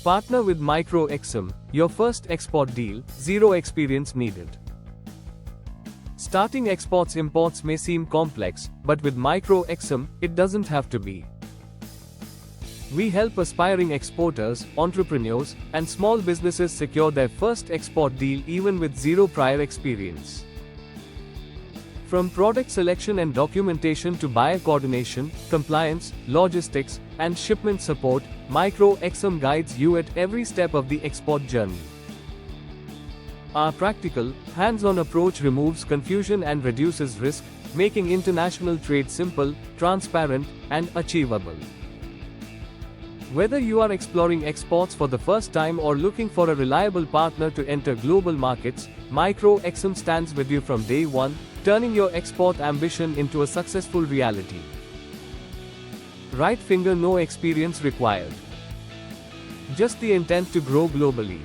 Partner with Micro Exim, your first export deal, zero experience needed. Starting exports-imports may seem complex, but with Micro Exim, it doesn't have to be. We help aspiring exporters, entrepreneurs, and small businesses secure their first export deal even with zero prior experience. From product selection and documentation to buyer coordination, compliance, logistics, and shipment support, Micro Exim guides you at every step of the export journey. Our practical, hands-on approach removes confusion and reduces risk, making international trade simple, transparent, and achievable. Whether you are exploring exports for the first time or looking for a reliable partner to enter global markets, Micro Exim stands with you from day one, turning your export ambition into a successful reality. Right finger, no experience required. Just the intent to grow globally.